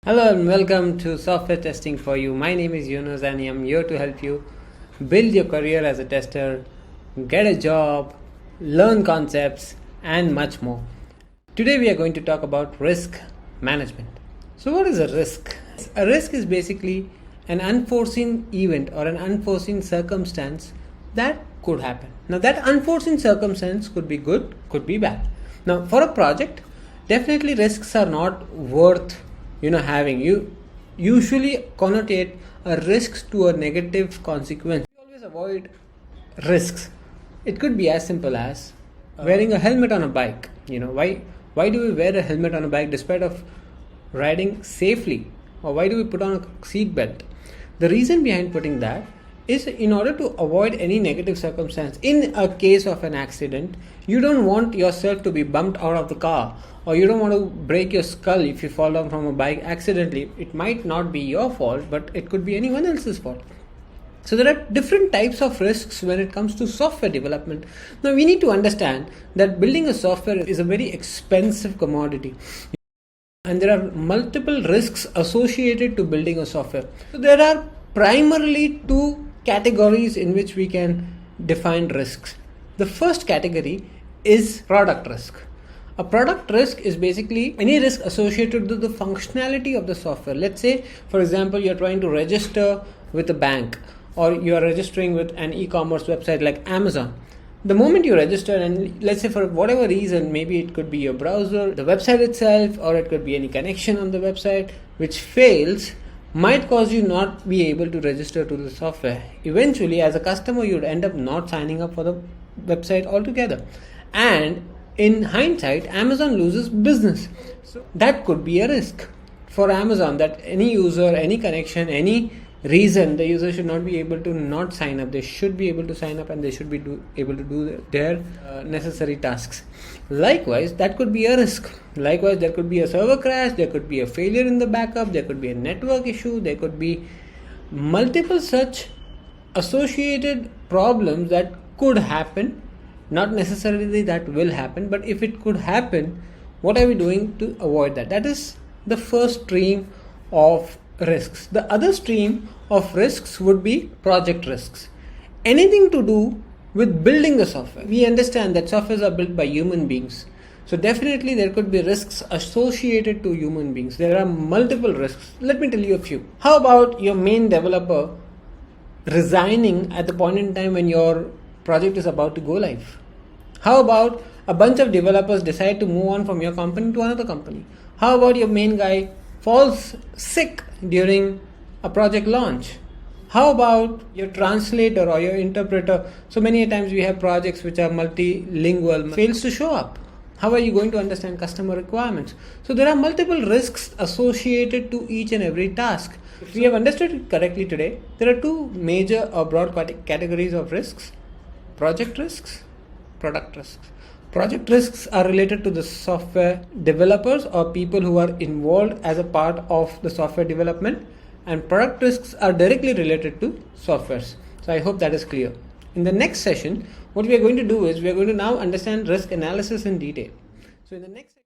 Hello and welcome to Software Testing for You. My name is Yunus and I am here to help you build your career as a tester, get a job, learn concepts, and much more. Today we are going to talk about risk management. So, what is a risk? A risk is basically an unforeseen event or an unforeseen circumstance that could happen. Now, that unforeseen circumstance could be good, could be bad. Now, for a project, definitely risks are not worth having. You usually connotate a risk to a negative consequence. You always avoid risks. It could be as simple as wearing a helmet on a bike. Why do we wear a helmet on a bike despite of riding safely, or why do we put on a seat belt? The reason behind putting that is in order to avoid any negative circumstance. In a case of an accident, you don't want yourself to be bumped out of the car, or you don't want to break your skull if you fall down from a bike accidentally. It might not be your fault, but it could be anyone else's fault. So there are different types of risks when it comes to software development. Now we need to understand that building a software is a very expensive commodity, and there are multiple risks associated to building a software. So there are primarily two categories in which we can define risks. The first category is product risk. A product risk is basically any risk associated with the functionality of the software. Let's say, for example, you're trying to register with a bank, or you're registering with an e-commerce website like Amazon. The moment you register, and let's say for whatever reason, maybe it could be your browser, the website itself, or it could be any connection on the website which fails, might cause you not be able to register to the software. Eventually, as a customer, you'd end up not signing up for the website altogether. And in hindsight, Amazon loses business. So that could be a risk for Amazon, that any user, any connection, any reason the user should not be able to not sign up. They should be able to sign up, and they should be able to do their necessary tasks. Likewise, that could be a risk. Likewise, there could be a server crash, there could be a failure in the backup, there could be a network issue, there could be multiple such associated problems that could happen. Not necessarily that will happen, but if it could happen, what are we doing to avoid that? That is the first stream of risks. The other stream of risks would be project risks. Anything to do with building the software. We understand that softwares are built by human beings. So definitely there could be risks associated to human beings. There are multiple risks. Let me tell you a few. How about your main developer resigning at the point in time when your project is about to go live? How about a bunch of developers decide to move on from your company to another company? How about your main guy falls sick during a project launch? How about your translator or your interpreter? So many times we have projects which are multilingual, fails to show up. How are you going to understand customer requirements? So there are multiple risks associated to each and every task. If we have understood it correctly today, there are two major or broad categories of risks: project risks, product risks. Project risks are related to the software developers or people who are involved as a part of the software development, and product risks are directly related to softwares. So I hope that is clear. In the next session, what we are going to do is we are going to now understand risk analysis in detail. So in the next